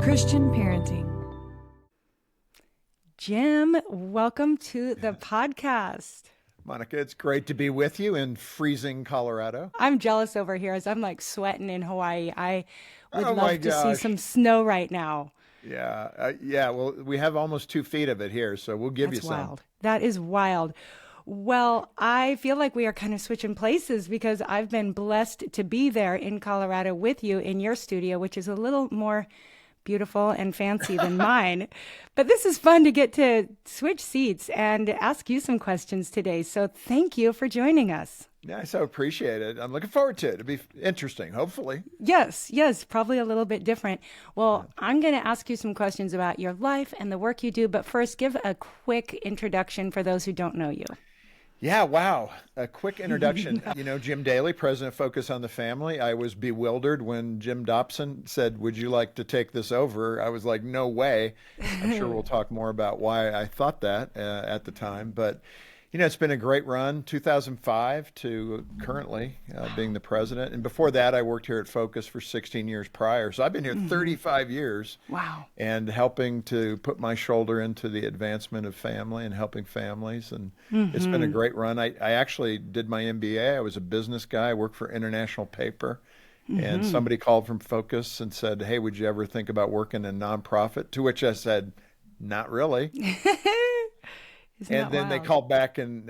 Christian parenting. Jim, welcome to the podcast. Monica, it's great to be with you in freezing Colorado. I'm jealous over here as I'm like sweating in Hawaii. I would Oh my love to see gosh. some snow right now. Yeah. Well, we have almost 2 feet of it here, so we'll give you That's some. wild. That is wild. Well, I feel like we are kind of switching places because I've been blessed to be there in Colorado with you in your studio, which is a little more beautiful and fancy than mine. But this is fun to get to switch seats and ask you some questions today. So thank you for joining us. Yeah, I so appreciate it. I'm looking forward to it. It'll be interesting, hopefully. Yes, probably a little bit different. Well, I'm going to ask you some questions about your life and the work you do, but first give a quick introduction for those who don't know you. Yeah, wow. A quick introduction. Jim Daly, president of Focus on the Family. I was bewildered when Jim Dobson said, "Would you like to take this over?" I was like, no way. I'm sure we'll talk more about why I thought that at the time. But, it's been a great run, 2005 to currently being the president. And before that, I worked here at Focus for 16 years prior. So I've been here 35 years. Wow. And helping to put my shoulder into the advancement of family and helping families. And it's been a great run. I actually did my MBA. I was a business guy. I worked for International Paper. And somebody called from Focus and said, "Hey, would you ever think about working in a nonprofit?" To which I said, "Not really." And then they called back, and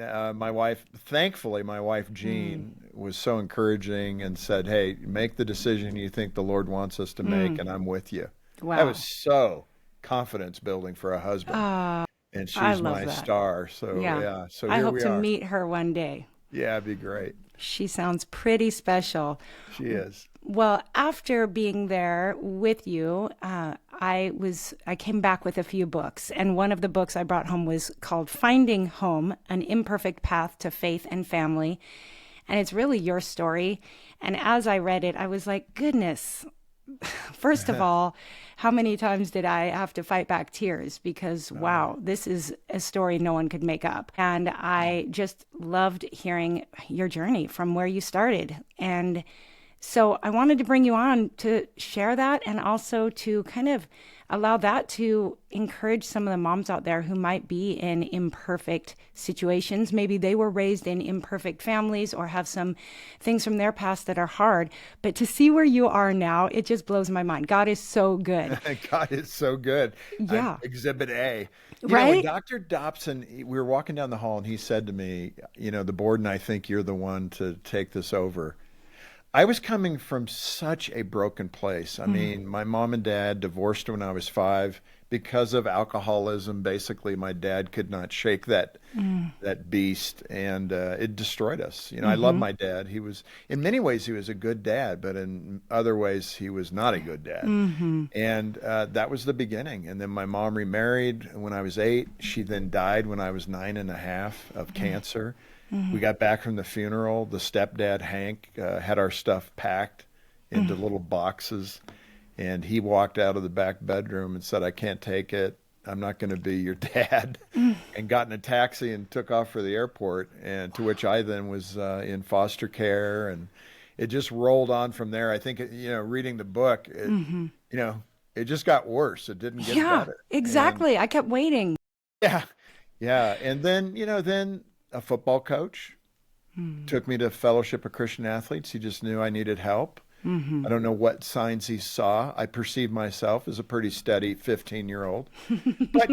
thankfully, my wife, Jean, was so encouraging and said, "Hey, make the decision you think the Lord wants us to make, and I'm with you." Wow. That was so confidence building for a husband. And I she's love my that. star. So, Yeah. so I here hope we to are. meet her one day. Yeah, it'd be great. She sounds pretty special. She is. Well, after being there with you, I came back with a few books, and one of the books I brought home was called Finding Home: An Imperfect Path to Faith and Family. And it's really your story. And as I read it, I was like, goodness, first of all, how many times did I have to fight back tears? Because, wow, this is a story no one could make up. And I just loved hearing your journey from where you started. And so I wanted to bring you on to share that and also to kind of allow that to encourage some of the moms out there who might be in imperfect situations. Maybe they were raised in imperfect families or have some things from their past that are hard. But to see where you are now, it just blows my mind. God is so good. God is so good. Yeah. I'm Exhibit A. Right? When Dr. Dobson, we were walking down the hall and he said to me, "The board and I think you're the one to take this over." I was coming from such a broken place. I mean, my mom and dad divorced when I was 5 because of alcoholism. Basically, my dad could not shake that beast, and it destroyed us. I love my dad. In many ways, he was a good dad, but in other ways, he was not a good dad. And that was the beginning. And then my mom remarried when I was 8. She then died when I was 9.5 of cancer. We got back from the funeral. The stepdad, Hank, had our stuff packed into little boxes. And he walked out of the back bedroom and said, "I can't take it. I'm not going to be your dad." And got in a taxi and took off for the airport. And to which I then was in foster care. And it just rolled on from there. I think, reading the book, it just got worse. It didn't get better. Exactly. I kept waiting. Yeah. And then a football coach took me to Fellowship of Christian Athletes. He just knew I needed help. I don't know what signs he saw. I perceived myself as a pretty steady 15-year-old. But,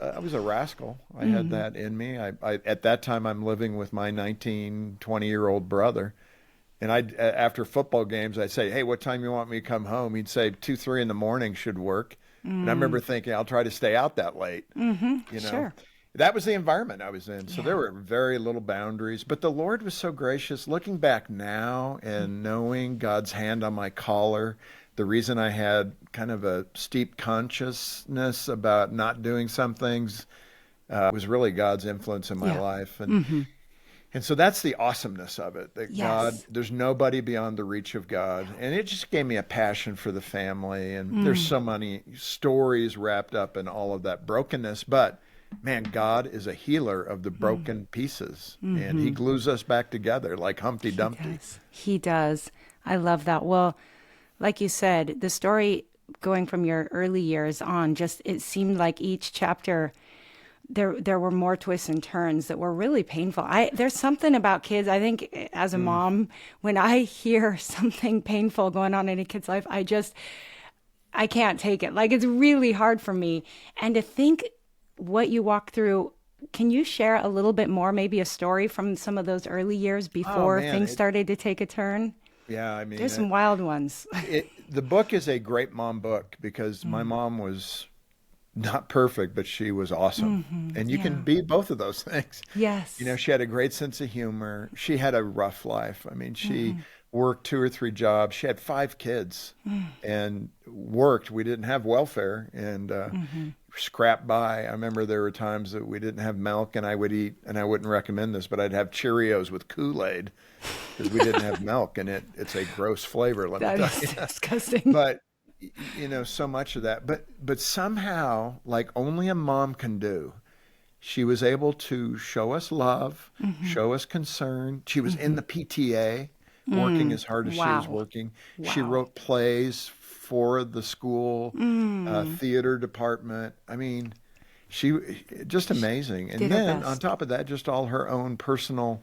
I was a rascal. I had that in me. I at that time, I'm living with my 19, 20-year-old brother. And after football games, I'd say, "Hey, what time you want me to come home?" He'd say 2, 3 in the morning should work. And I remember thinking, I'll try to stay out that late. Sure. That was the environment I was in. So there were very little boundaries. But the Lord was so gracious. Looking back now and knowing God's hand on my collar, the reason I had kind of a steep consciousness about not doing some things was really God's influence in my life. And so that's the awesomeness of it, that God, there's nobody beyond the reach of God. And it just gave me a passion for the family. And there's so many stories wrapped up in all of that brokenness. But man, God is a healer of the broken pieces, and he glues us back together like Humpty Dumpty. He does. I love that. Well, like you said, the story going from your early years on, just it seemed like each chapter there were more twists and turns that were really painful. There's something about kids, I think as a mom, when I hear something painful going on in a kid's life, I can't take it. Like, it's really hard for me. And to think what you walked through, can you share a little bit more, maybe a story from some of those early years Oh before man, things started to take a turn? yeah, I There's mean, some wild ones. the book is a great mom book because my mom was not perfect, but she was awesome. And you can Yeah. be both of those things. You know, Yes. she had a great sense of humor. She had a rough life. I mean, she worked two or three jobs. She had five kids and worked. We didn't have welfare and scrapped by. I remember there were times that we didn't have milk and I would eat, and I wouldn't recommend this, but I'd have Cheerios with Kool-Aid because we didn't have milk and it's a gross flavor, let me That tell is you. disgusting. But you know, so much of that, but somehow, like only a mom can do, she was able to show us love, show us concern. She was in the PTA working as hard as she was Wow. working. She Wow. wrote plays for the school theater department. I mean, she just amazing. And Did her then on best. top of that, just all her own personal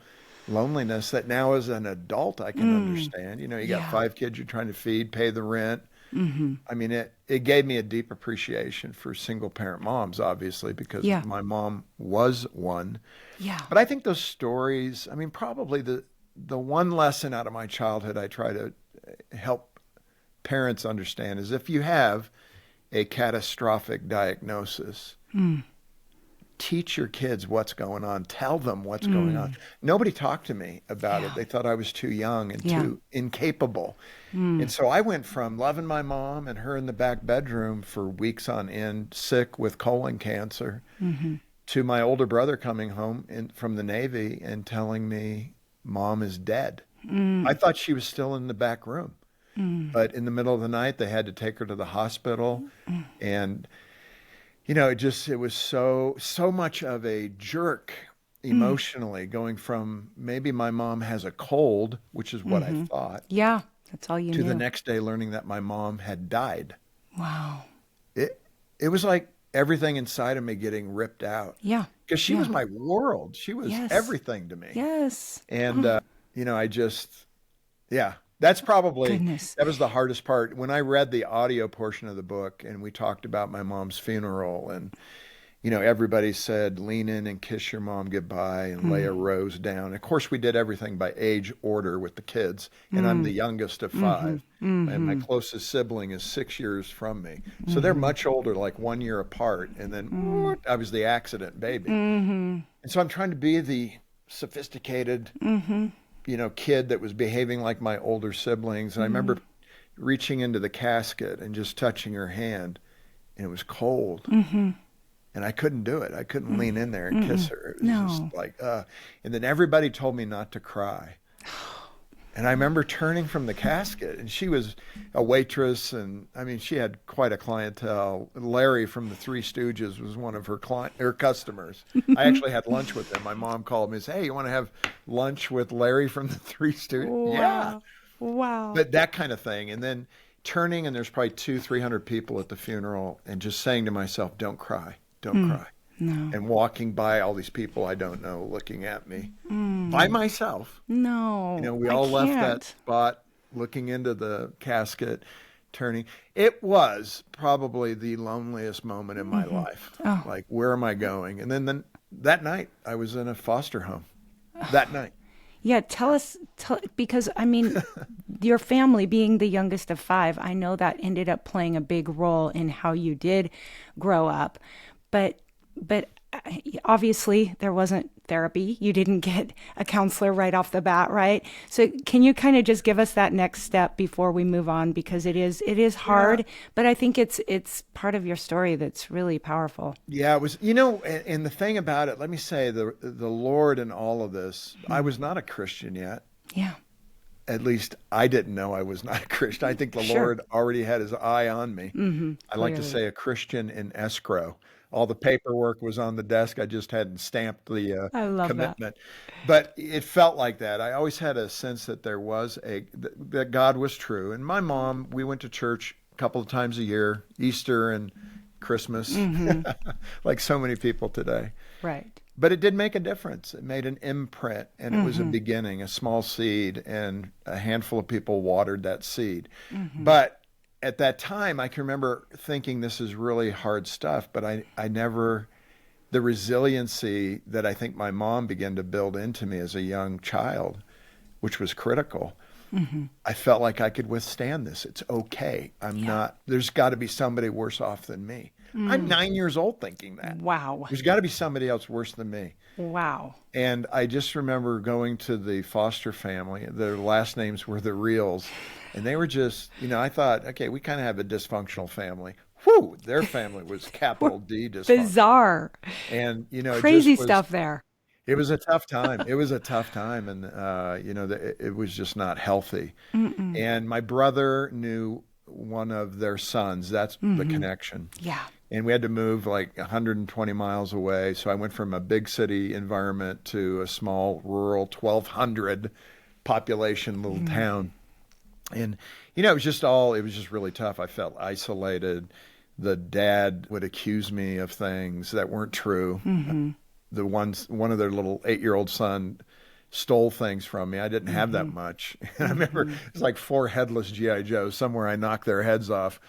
loneliness that now as an adult I can understand. You know, you got Yeah. five kids you're trying to feed, pay the rent. I mean, it gave me a deep appreciation for single parent moms, obviously, because Yeah. my mom was one. Yeah. But I think those stories, I mean, probably the one lesson out of my childhood I try to help parents understand is if you have a catastrophic diagnosis, teach your kids what's going on. Tell them what's going on. Nobody talked to me about it. Yeah. They thought I was too young and Yeah. too incapable. And so I went from loving my mom and her in the back bedroom for weeks on end, sick with colon cancer, to my older brother coming home from the Navy and telling me, Mom is dead. I thought she was still in the back room. But in the middle of the night, they had to take her to the hospital. And you know, it was so much of a jerk emotionally, going from maybe my mom has a cold, which is what I thought, Yeah. That's all you to the knew. next day learning that my mom had died. Wow. It was like everything inside of me getting ripped out Yeah. because she was Yeah. my world. She was Yes. everything to me. Yes. And you know, yeah, that's probably Goodness. that was the hardest part. When I read the audio portion of the book and we talked about my mom's funeral and you know, everybody said, lean in and kiss your mom goodbye and lay a rose down. Of course, we did everything by age order with the kids, and I'm the youngest of five. And my closest sibling is 6 years from me. So they're much older, like 1 year apart. And then I was the accident baby. And so I'm trying to be the sophisticated, you know, kid that was behaving like my older siblings. And I remember reaching into the casket and just touching her hand, and it was cold. And I couldn't do it. I couldn't lean in there and kiss her. It was just No. like, and then everybody told me not to cry. And I remember turning from the casket, and she was a waitress, and I mean, she had quite a clientele. Larry from the Three Stooges was one of her customers. I actually had lunch with him. My mom called me and said, "Hey, you want to have lunch with Larry from the Three Stooges?" Yeah, Wow. Wow. but that kind of thing. And then turning, and there's probably 200-300 people at the funeral, and just saying to myself, "Don't cry. Don't cry." No. And walking by all these people I don't know looking at me by myself. No. You know, we I all left that can't. spot looking into the casket, turning. It was probably the loneliest moment in my life. Oh. Like, where am I going? And then that night, I was in a foster home. That night. Yeah, because I mean, your family being the youngest of five, I know that ended up playing a big role in how you did grow up. But obviously there wasn't therapy. You didn't get a counselor right off the bat, right? So can you kind of just give us that next step before we move on, because it is hard, but I think it's part of your story that's really powerful. Yeah, it was, you know, and the thing about it, let me say, the Lord in all of this, I was not a Christian yet. Yeah. At least I didn't know I was not a Christian. I think the Sure. Lord already had his eye on me. I like to Clearly. say a Christian in escrow. All the paperwork was on the desk. I just hadn't stamped the I love that. commitment. But it felt like that. I always had a sense that there was that God was true. And my mom, we went to church couple of times a year, Easter and Christmas, like so many people today. Right. But it did make a difference. It made an imprint, and it was a beginning, a small seed, and a handful of people watered that seed. But at that time, I can remember thinking this is really hard stuff, but I never, the resiliency that I think my mom began to build into me as a young child, which was critical. I felt like I could withstand this. It's okay. I'm not, there's got to be somebody worse off than me. I'm 9 years old thinking that. Wow. There's got to be somebody else worse than me. Wow. And I just remember going to the foster family. Their last names were the Reals. And they were just, I thought, okay, we kind of have a dysfunctional family. Whew, their family was capital D dysfunctional. Bizarre. And, crazy stuff there. It was a tough time. It was a tough time. And, it was just not healthy. And my brother knew one of their sons. That's the connection. Yeah. And we had to move like 120 miles away. So I went from a big city environment to a small rural 1,200 population little town. And, it was just really tough. I felt isolated. The dad would accuse me of things that weren't true. One of their little 8-year-old son stole things from me. I didn't have that much. I remember it's like 4 headless G.I. Joes. Somewhere I knocked their heads off.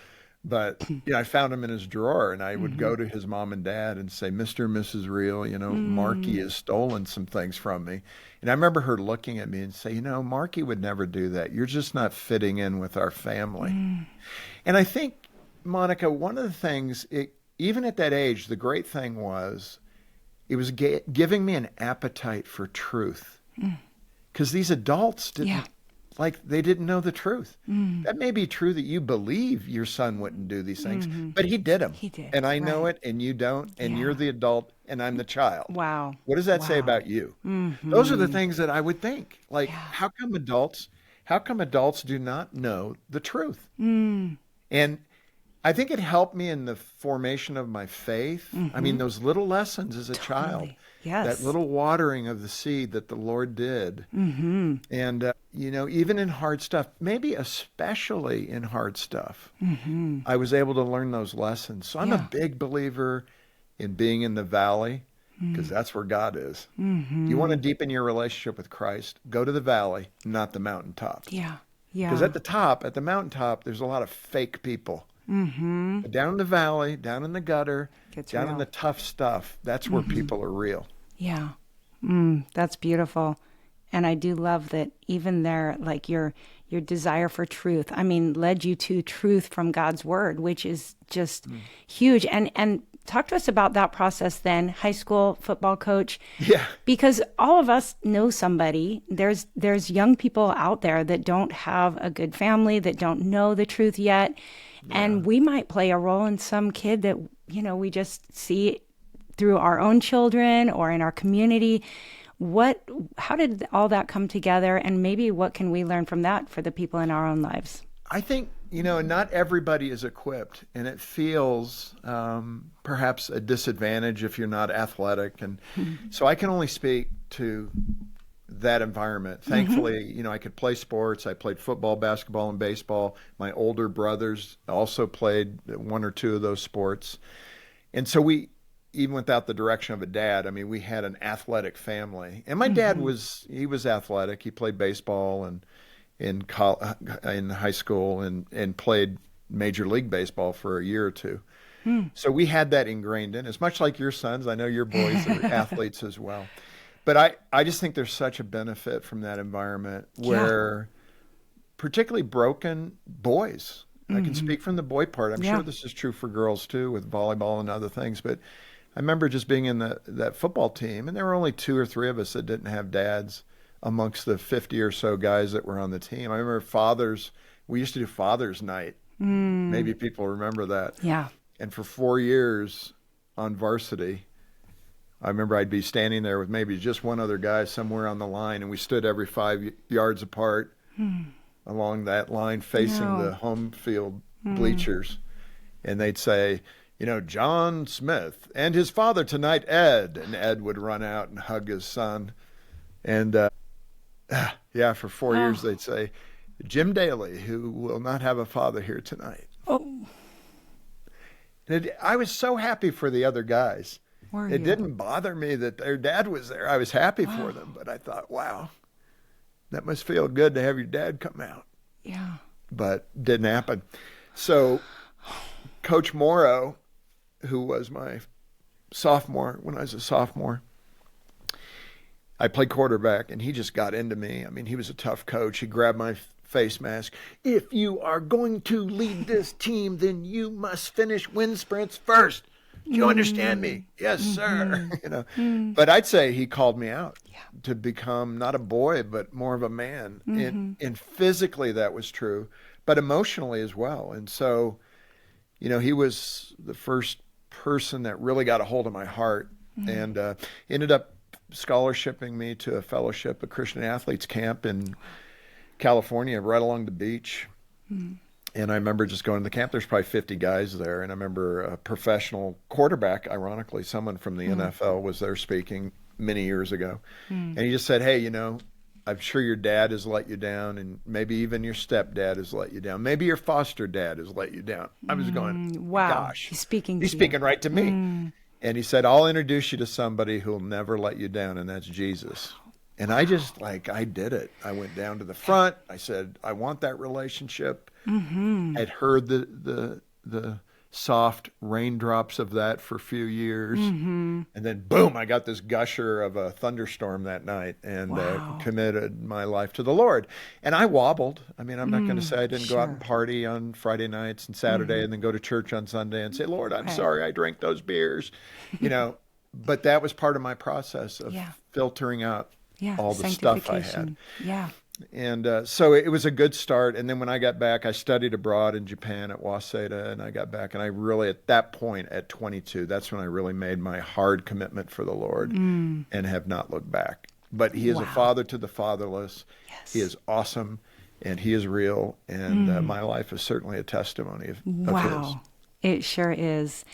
But, I found him in his drawer, and I would go to his mom and dad and say, Mr. and Mrs. Real, Marky has stolen some things from me. And I remember her looking at me and say, Marky would never do that. You're just not fitting in with our family. And I think, Monica, one of the things, even at that age, the great thing was, it was giving me an appetite for truth. Because these adults didn't. They didn't know the truth. That may be true that you believe your son wouldn't do these things, but he did them. He did. And I know it, and you don't, and you're the adult, and I'm the child. Wow. What does that say about you? Those are the things that I would think. How come adults do not know the truth? And I think it helped me in the formation of my faith. I mean, those little lessons as a child. Yes. That little watering of the seed that the Lord did. And, even in hard stuff, maybe especially in hard stuff, I was able to learn those lessons. So I'm a big believer in being in the valley, because that's where God is. You want to deepen your relationship with Christ, go to the valley, not the mountaintop. Yeah. Because at the mountaintop, there's a lot of fake people. But down in the valley, down in the gutter, down in the tough stuff, that's where people are real. Yeah. That's beautiful. And I do love that even there, like your desire for truth, led you to truth from God's word, which is just huge. And talk to us about that process then, high school football coach. Yeah. Because all of us know somebody. There's young people out there that don't have a good family, that don't know the truth yet. And we might play a role in some kid that, we just see through our own children or in our community. How did all that come together? And maybe what can we learn from that for the people in our own lives? I think, not everybody is equipped, and it feels perhaps a disadvantage if you're not athletic. And so I can only speak to that environment. Thankfully, I could play sports. I played football, basketball, and baseball. My older brothers also played 1 or 2 of those sports. And so even without the direction of a dad, we had an athletic family. And my dad was athletic. He played baseball and in high school and played Major League Baseball for a year or 2. So we had that ingrained in us, much like your sons. I know your boys are athletes as well. But I just think there's such a benefit from that environment where particularly broken boys, I can speak from the boy part. I'm sure this is true for girls too with volleyball and other things. But I remember just being in that football team, and there were only 2 or 3 of us that didn't have dads amongst the 50 or so guys that were on the team. I remember we used to do Father's Night. Maybe people remember that. Yeah. And for 4 years on varsity, I remember I'd be standing there with maybe just one other guy somewhere on the line, and we stood every 5 yards apart along that line facing the home field bleachers. And they'd say, John Smith and his father tonight, Ed. And Ed would run out and hug his son. And for 4 years they'd say, Jim Daly, who will not have a father here tonight. Oh, And I was so happy for the other guys. Were It you? didn't bother me that their dad was there. I was happy for Wow. them, but I thought, wow, that must feel good to have your dad come out. Yeah. But didn't happen. So Coach Morrow, who was my sophomore, when I was a sophomore, I played quarterback, and he just got into me. I mean, he was a tough coach. He grabbed my face mask. If you are going to lead this team, then you must finish wind sprints first. Do you understand me? Yes, sir. But I'd say he called me out to become not a boy, but more of a man. And physically that was true, but emotionally as well. And so, he was the first person that really got a hold of my heart, and ended up scholarshiping me to a fellowship, a Christian athletes camp in California, right along the beach. And I remember just going to the camp. There's probably 50 guys there. And I remember a professional quarterback, ironically, someone from the NFL was there speaking many years ago. And he just said, hey, I'm sure your dad has let you down, and maybe even your stepdad has let you down. Maybe your foster dad has let you down. I was going, Wow. gosh. He's speaking right to me. And he said, I'll introduce you to somebody who'll never let you down, and that's Jesus. And I just, I did it. I went down to the front. I said, I want that relationship. I'd heard the soft raindrops of that for a few years. And then, boom, I got this gusher of a thunderstorm that night, and committed my life to the Lord. And I wobbled. I mean, I'm not going to say I didn't go out and party on Friday nights and Saturday and then go to church on Sunday and say, Lord, I'm sorry I drank those beers. But that was part of my process of filtering out all the stuff I had. Yeah. And so it was a good start. And then when I got back, I studied abroad in Japan at Waseda, and I got back, and I really, at that point, at 22, that's when I really made my hard commitment for the Lord and have not looked back. But he is a father to the fatherless. Yes. He is awesome, and he is real. And my life is certainly a testimony of his. It sure is.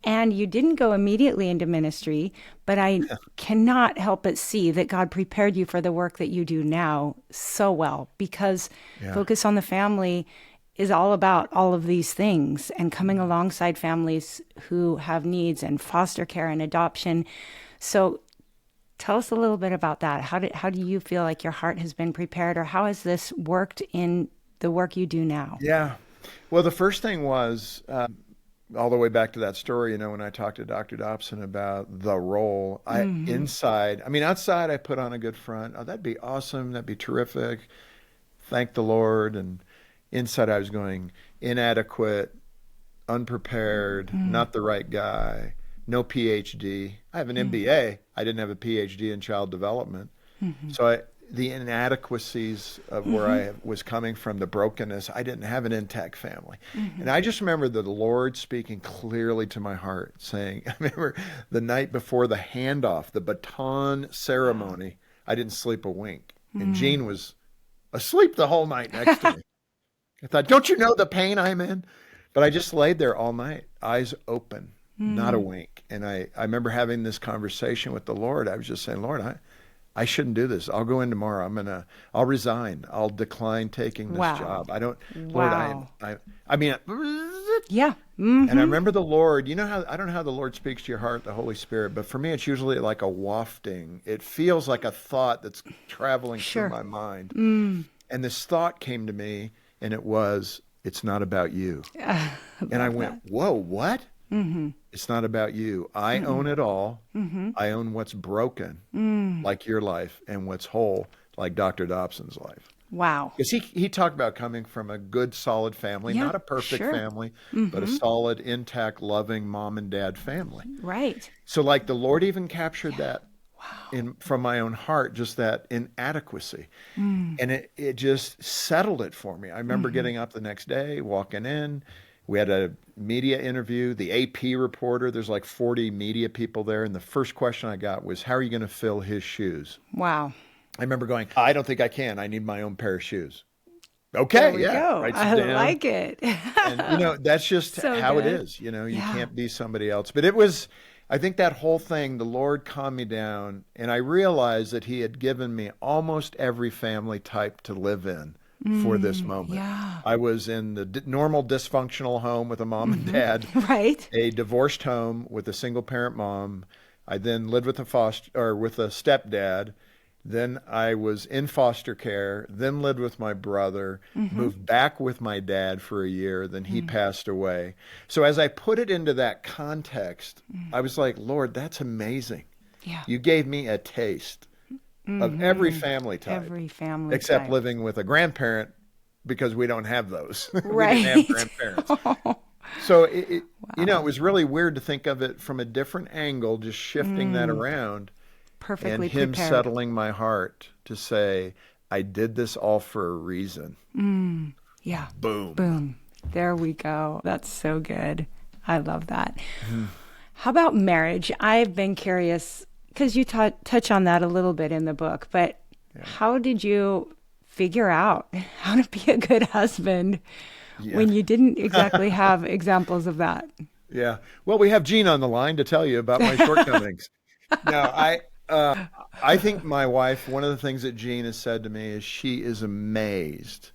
And you didn't go immediately into ministry, but I cannot help but see that God prepared you for the work that you do now so well, because Focus on the Family is all about all of these things and coming alongside families who have needs, and foster care and adoption. So tell us a little bit about that. How do you feel like your heart has been prepared, or how has this worked in the work you do now? Yeah. Well, the first thing was, all the way back to that story, when I talked to Dr. Dobson about the role, outside I put on a good front. Oh, that'd be awesome. That'd be terrific. Thank the Lord. And inside I was going, inadequate, unprepared, not the right guy, no PhD. I have an MBA. I didn't have a PhD in child development. So the inadequacies of where I was coming from, the brokenness, I didn't have an intact family. And I just remember the Lord speaking clearly to my heart, saying, I remember the night before the handoff, the baton ceremony, I didn't sleep a wink. And Jean was asleep the whole night next to me. I thought, don't you know the pain I'm in? But I just laid there all night, eyes open, not a wink. And I remember having this conversation with the Lord. I was just saying, Lord, I shouldn't do this. I'll go in tomorrow. I'll resign. I'll decline taking this job. I don't, Lord, I mean, and I remember the Lord, I don't know how the Lord speaks to your heart, the Holy Spirit, but for me, it's usually like a wafting. It feels like a thought that's traveling through my mind. And this thought came to me, and it was, it's not about you. And I went, whoa, what? It's not about you. I own it all. I own what's broken, like your life, and what's whole, like Dr. Dobson's life. Wow. Because he talked about coming from a good, solid family, not a perfect family, but a solid, intact, loving mom and dad family. Right. So like the Lord even captured that from my own heart, just that inadequacy. And it just settled it for me. I remember getting up the next day, walking in. We had a media interview, the AP reporter, there's like 40 media people there. And the first question I got was, how are you going to fill his shoes? Wow. I remember going, I don't think I can. I need my own pair of shoes. Okay, Go. I like it. And, that's just how it is. You can't be somebody else. But it was, I think that whole thing, the Lord calmed me down. And I realized that he had given me almost every family type to live in for this moment. Yeah. I was in the normal dysfunctional home with a mom and dad, Right. a divorced home with a single parent mom. I then lived with with a stepdad. Then I was in foster care, then lived with my brother, moved back with my dad for a year, then he passed away. So as I put it into that context, I was like, Lord, that's amazing. Yeah. You gave me a taste of every family type, Every family except type. living with a grandparent because we don't have those. We Right. didn't have grandparents. So it was really weird to think of it from a different angle, just shifting that around. Perfectly And him prepared. settling my heart to say, I did this all for a reason. Yeah. Boom. Boom. There we go. That's so good. I love that. How about marriage? I've been curious because you touch on that a little bit in the book, but how did you figure out how to be a good husband when you didn't exactly have examples of that? Yeah. Well, we have Gene on the line to tell you about my shortcomings. No, I think my wife, one of the things that Jean has said to me is she is amazed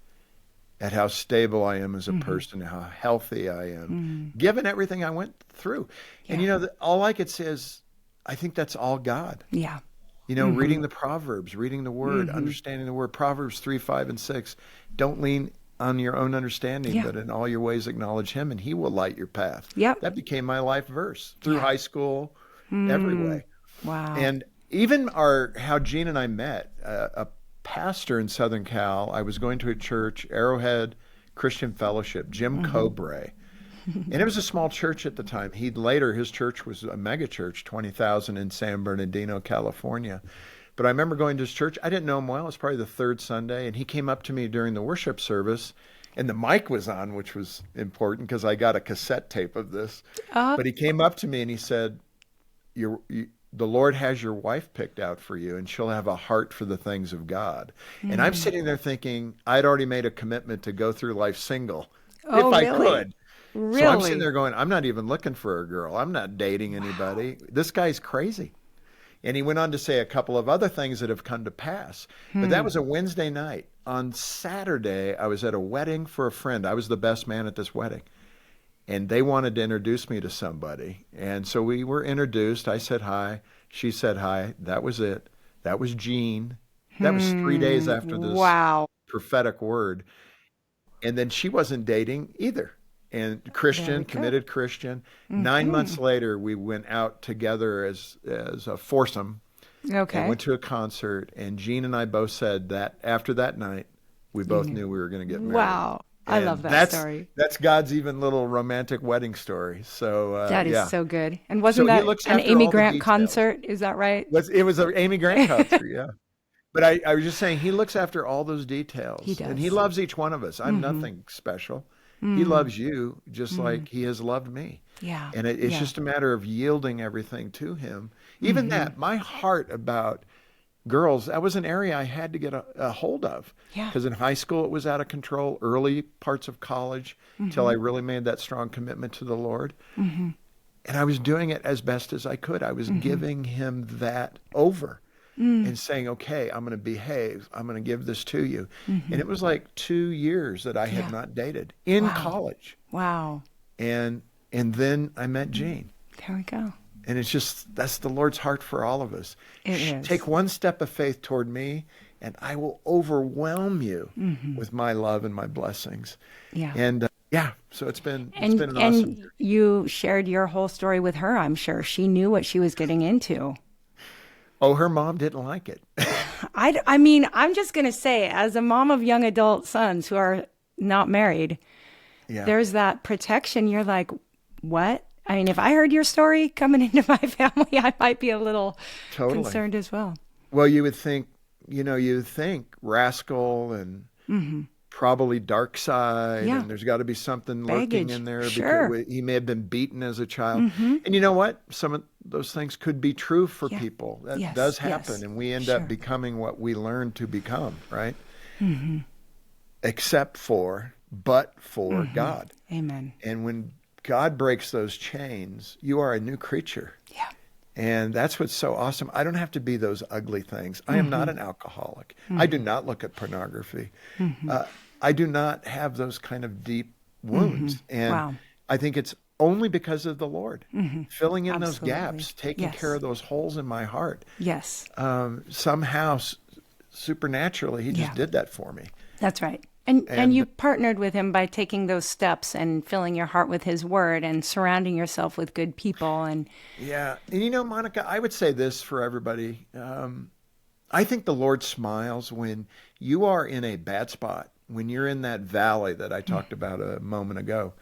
at how stable I am as a person, how healthy I am, given everything I went through. Yeah. And, all I could say is, I think that's all God. Yeah. Reading the Proverbs, reading the Word, understanding the Word. Proverbs 3, 5, and 6. Don't lean on your own understanding, but in all your ways acknowledge Him, and He will light your path. Yep. That became my life verse through high school, every way. Wow. And even how Gene and I met, a pastor in Southern Cal, I was going to a church, Arrowhead Christian Fellowship, Jim Cobrae. And it was a small church at the time. His church was a mega church, 20,000 in San Bernardino, California. But I remember going to his church. I didn't know him well. It was probably the third Sunday. And he came up to me during the worship service, and the mic was on, which was important because I got a cassette tape of this. But he came up to me and he said, the Lord has your wife picked out for you, and she'll have a heart for the things of God. And I'm sitting there thinking, I'd already made a commitment to go through life single if I could. Really? So I'm sitting there going, I'm not even looking for a girl. I'm not dating anybody. This guy's crazy. And he went on to say a couple of other things that have come to pass. But that was a Wednesday night. On Saturday, I was at a wedding for a friend. I was the best man at this wedding. And they wanted to introduce me to somebody. And so we were introduced. I said hi. She said hi. That was it. That was Jean. That was 3 days after this prophetic word. And then she wasn't dating either. And Christian, committed Christian. 9 months later, we went out together as a foursome. Okay. And went to a concert. And Jean and I both said that after that night, we both knew we were going to get married. Wow. I love that story. That's God's even little romantic wedding story. So that is so good. And wasn't that an Amy Grant concert? Is that right? It was an Amy Grant concert, yeah. But I was just saying, he looks after all those details. He does. And he loves each one of us. I'm nothing special. He loves you just like he has loved me. Yeah. And it's just a matter of yielding everything to him. Even that, my heart about girls, that was an area I had to get a hold of. Yeah. Because in high school, it was out of control. Early parts of college, till I really made that strong commitment to the Lord. And I was doing it as best as I could. I was giving him that over and saying, okay, I'm going to behave. I'm going to give this to you. And it was like 2 years that I had not dated in college. Wow. And then I met Jean. There we go. And it's just, that's the Lord's heart for all of us. It is. Take one step of faith toward me, and I will overwhelm you with my love and my blessings. Yeah. And so it's been an awesome journey. You shared your whole story with her, I'm sure. She knew what she was getting into. Oh, her mom didn't like it. I mean, I'm just going to say, as a mom of young adult sons who are not married, there's that protection. You're like, what? I mean, if I heard your story coming into my family, I might be a little concerned as well. Well, you would think rascal and probably dark side, and there's got to be something lurking in there because he may have been beaten as a child. And you know what? Some of those things could be true for people. That does happen, and we end up becoming what we learn to become, right? But for God. Amen. And when God breaks those chains, you are a new creature. Yeah. And that's what's so awesome. I don't have to be those ugly things. I am not an alcoholic. I do not look at pornography. Uh, I do not have those kind of deep wounds. And Wow. I think it's only because of the Lord filling in those Absolutely. gaps, taking Yes. care of those holes in my heart. Yes. Somehow, supernaturally, he just Yeah. did that for me. That's right. And And you partnered with him by taking those steps and filling your heart with his word and surrounding yourself with good people. And yeah, and Monica, I would say this for everybody. I think the Lord smiles when you are in a bad spot, when you're in that valley that I talked about a moment ago,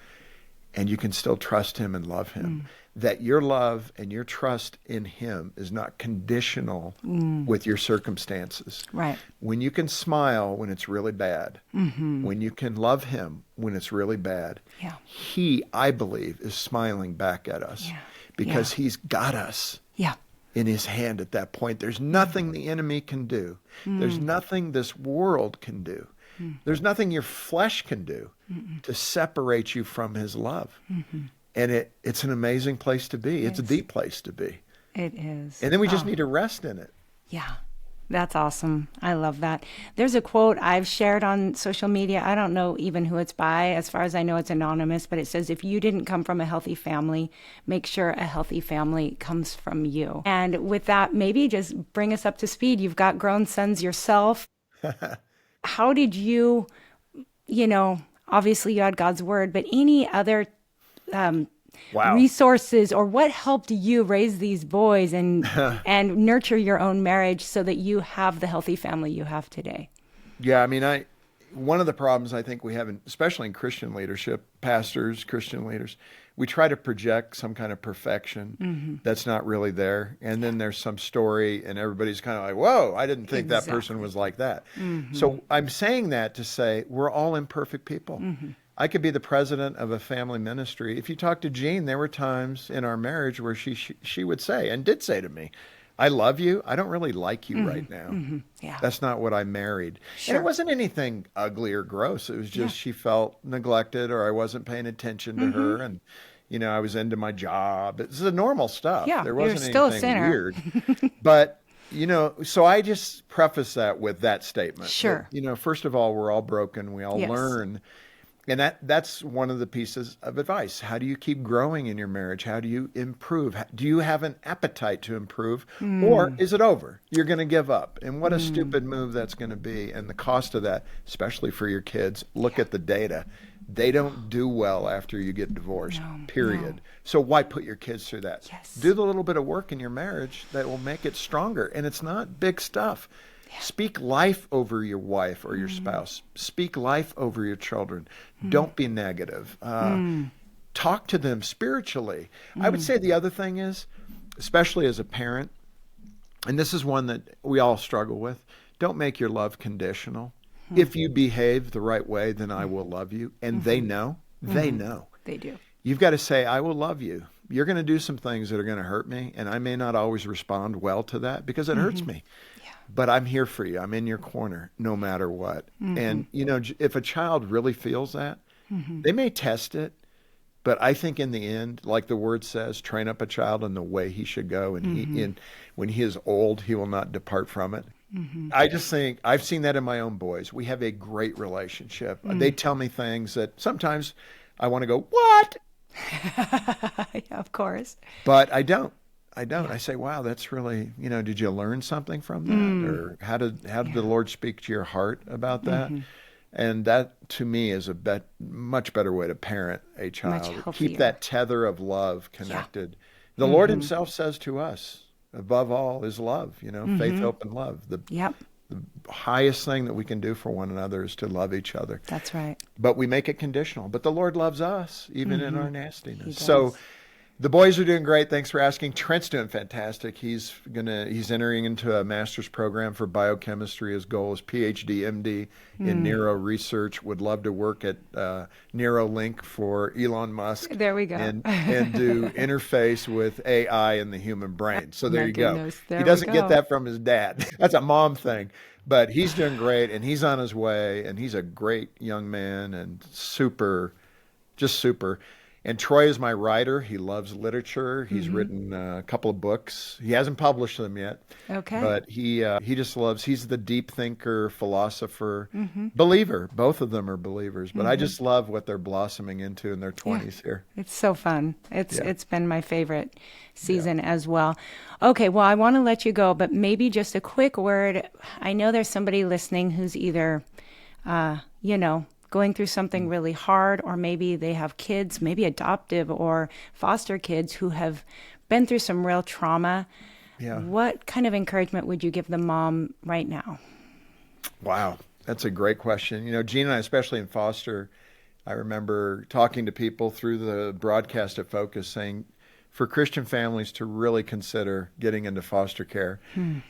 and you can still trust him and love him. That your love and your trust in him is not conditional with your circumstances. right. When you can smile when it's really bad, when you can love him when it's really bad, Yeah. he, I believe, is smiling back at us Yeah. because he's got us Yeah. in his hand at that point. There's nothing the enemy can do. There's nothing this world can do. There's nothing your flesh can do to separate you from his love. And it's an amazing place to be. It's a deep place to be. It is. And then we just Oh, need to rest in it. yeah. That's awesome. I love that. There's a quote I've shared on social media. I don't know even who it's by. As far as I know, it's anonymous, but it says, if you didn't come from a healthy family, make sure a healthy family comes from you. And with that, maybe just bring us up to speed. You've got grown sons yourself. How did you, obviously you had God's word, but any other Wow. resources, or what helped you raise these boys and nurture your own marriage so that you have the healthy family you have today? Yeah, I mean, one of the problems I think we have, especially in Christian leadership, pastors, Christian leaders, we try to project some kind of perfection that's not really there. And then there's some story and everybody's kind of like, whoa, I didn't think that person was like that. So I'm saying that to say we're all imperfect people. I could be the president of a family ministry. If you talk to Jean, there were times in our marriage where she would say, and did say to me, I love you. I don't really like you right now. Yeah. That's not what I married. Sure. And it wasn't anything ugly or gross. It was just she felt neglected, or I wasn't paying attention to her. And, I was into my job. It's the normal stuff. Yeah, There you're wasn't still a anything sinner. weird. But, so I just preface that with that statement. Sure. That, first of all, we're all broken. We all Yes. learn. And that's one of the pieces of advice. How do you keep growing in your marriage? How do you improve? Do you have an appetite to improve? Or is it over? You're going to give up. And what a stupid move that's going to be. And the cost of that, especially for your kids, look at the data. They don't do well after you get divorced, period. no. So why put your kids through that? Yes. Do the little bit of work in your marriage that will make it stronger. And it's not big stuff. Speak life over your wife or your spouse. Speak life over your children. Don't be negative. Talk to them spiritually. I would say the other thing is, especially as a parent, and this is one that we all struggle with, don't make your love conditional. If you behave the right way, then I will love you. And they know. They know. They do. You've got to say, I will love you. You're going to do some things that are going to hurt me, and I may not always respond well to that because it hurts me. But I'm here for you. I'm in your corner no matter what. And, if a child really feels that, they may test it. But I think in the end, like the word says, train up a child in the way he should go. And when he is old, he will not depart from it. I just think I've seen that in my own boys. We have a great relationship. They tell me things that sometimes I want to go, what? Yeah, of course. But I don't. I say, wow, that's really, did you learn something from that? Or how did the Lord speak to your heart about that? And that, to me, is a much better way to parent a child. healthier. Keep that tether of love connected. The Lord himself says to us, above all is love, faith, hope, and love. The highest thing that we can do for one another is to love each other. That's right. But we make it conditional. But the Lord loves us, even in our nastiness. He does. So the boys are doing great. Thanks for asking. Trent's doing fantastic. He's entering into a master's program for biochemistry. His goal is PhD, MD in neuro research. Would love to work at Neuralink for Elon Musk. There we go. And do interface with AI in the human brain. So there My you go. goodness, there He we doesn't get go. that from his dad. That's a mom thing. But he's doing great, and he's on his way, and he's a great young man and super. And Troy is my writer. He loves literature. He's written a couple of books. He hasn't published them yet, Okay. but he just loves. He's the deep thinker, philosopher, believer. Both of them are believers, but I just love what they're blossoming into in their 20s here. It's so fun. It's been my favorite season Yeah. as well. Okay, well, I want to let you go, but maybe just a quick word. I know there's somebody listening who's either, going through something really hard, or maybe they have kids, maybe adoptive or foster kids who have been through some real trauma. Yeah. What kind of encouragement would you give the mom right now? Wow, that's a great question. Gene and I, especially in foster, I remember talking to people through the broadcast at Focus saying for Christian families to really consider getting into foster care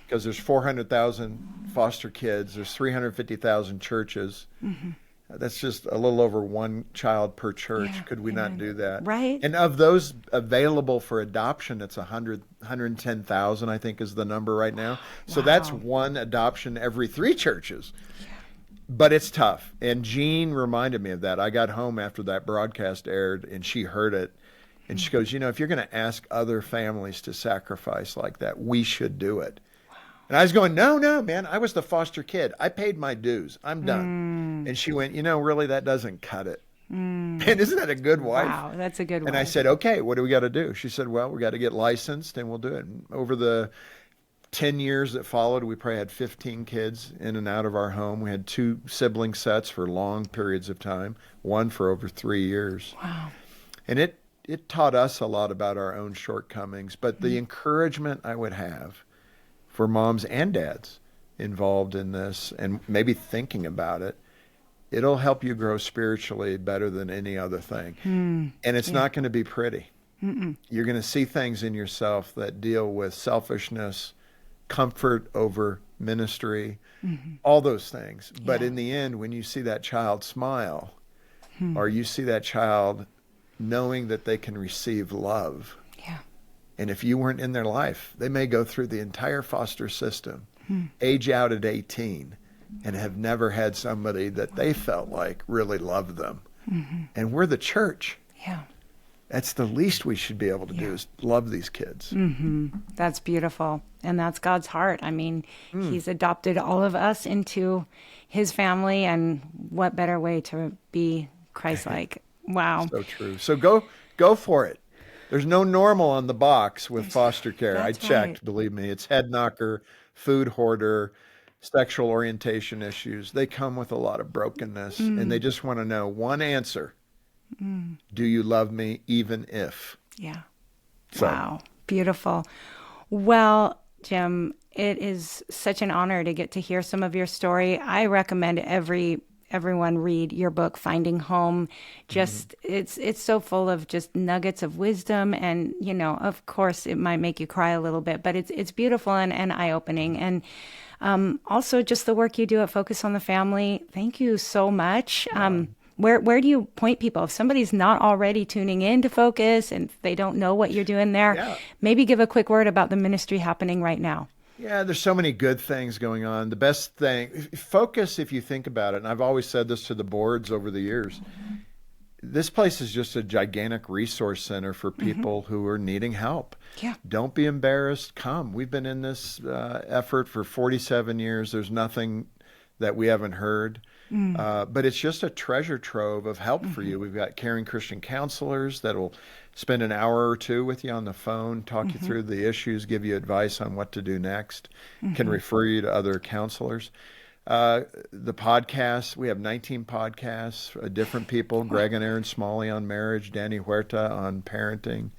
because there's 400,000 foster kids, there's 350,000 churches. That's just a little over one child per church. Yeah, Could we not do that? Right. And of those available for adoption, it's 110,000, I think is the number right now. So that's one adoption every 3 churches. But it's tough. And Jean reminded me of that. I got home after that broadcast aired and she heard it. And she goes, if you're going to ask other families to sacrifice like that, we should do it. And I was going, no, man, I was the foster kid. I paid my dues. I'm done. And she went, really, that doesn't cut it. And isn't that a good wife? Wow, that's a good one. And I said, okay, what do we got to do? She said, well, we got to get licensed and we'll do it. And over the 10 years that followed, we probably had 15 kids in and out of our home. We had 2 sibling sets for long periods of time, one for over 3 years. Wow. And it taught us a lot about our own shortcomings. But the encouragement I would have for moms and dads involved in this and maybe thinking about it, it'll help you grow spiritually better than any other thing. And it's not going to be pretty. You're going to see things in yourself that deal with selfishness, comfort over ministry, all those things. But in the end, when you see that child smile or you see that child knowing that they can receive love, and if you weren't in their life, they may go through the entire foster system, age out at 18, and have never had somebody that they felt like really loved them. And we're the church. Yeah. That's the least we should be able to do is love these kids. That's beautiful. And that's God's heart. I mean, He's adopted all of us into His family, and what better way to be Christ-like? Wow. So true. So go for it. There's no normal on the box with foster care. I That's checked, right. believe me. It's head knocker, food hoarder, sexual orientation issues. They come with a lot of brokenness, and they just want to know one answer. Do you love me even if? Yeah. So. Wow. Beautiful. Well, Jim, it is such an honor to get to hear some of your story. I recommend everyone read your book, Finding Home. Just it's so full of just nuggets of wisdom, and of course it might make you cry a little bit, but it's beautiful and eye-opening. And also just the work you do at Focus on the Family. Thank you so much. Where do you point people? If somebody's not already tuning in to Focus and they don't know what you're doing there, maybe give a quick word about the ministry happening right now. Yeah, there's so many good things going on. The best thing, Focus, if you think about it, and I've always said this to the boards over the years, this place is just a gigantic resource center for people who are needing help. Yeah. Don't be embarrassed. Come. We've been in this effort for 47 years. There's nothing that we haven't heard. But it's just a treasure trove of help for you. We've got caring Christian counselors that will spend an hour or 2 with you on the phone, talk you through the issues, give you advice on what to do next, can refer you to other counselors. The podcasts, we have 19 podcasts, different people, Greg and Aaron Smalley on marriage, Danny Huerta on parenting.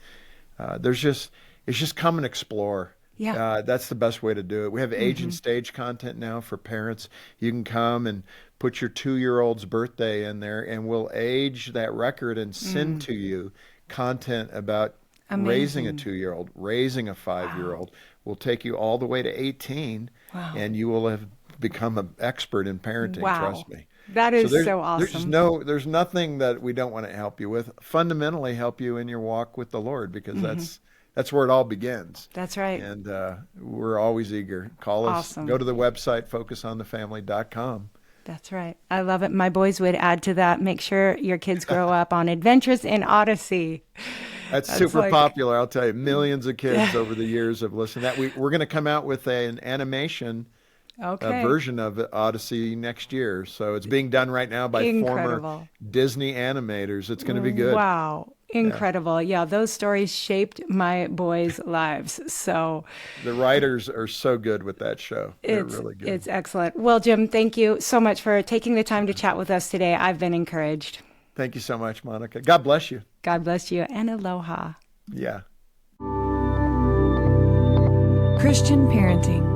It's just come and explore. Yeah. That's the best way to do it. We have age and stage content now for parents. You can come and put your 2-year-old's birthday in there, and we'll age that record and send to you content about raising a 2-year-old, raising a 5-year-old. We'll take you all the way to 18, and you will have become an expert in parenting, trust me. That is so awesome. There's nothing that we don't want to help you with. Fundamentally help you in your walk with the Lord, because that's where it all begins. That's right. And we're always eager. Call us. Awesome. Go to the website, focusonthefamily.com. That's right. I love it. My boys would add to that. Make sure your kids grow up on Adventures in Odyssey. That's That's super like, popular. I'll tell you, millions of kids over the years have listened to that. We're going to come out with an animation okay. version of Odyssey next year. So it's being done right now by former Incredible. Disney animators. It's going to be good. Wow. Yeah. Incredible. Yeah, those stories shaped my boys' lives. So The writers are so good with that show. They're really good. it's excellent. Well, Jim, thank you so much for taking the time to chat with us today. I've been encouraged. Thank you so much, Monica. God bless you. God bless you and aloha. Yeah. Christian parenting.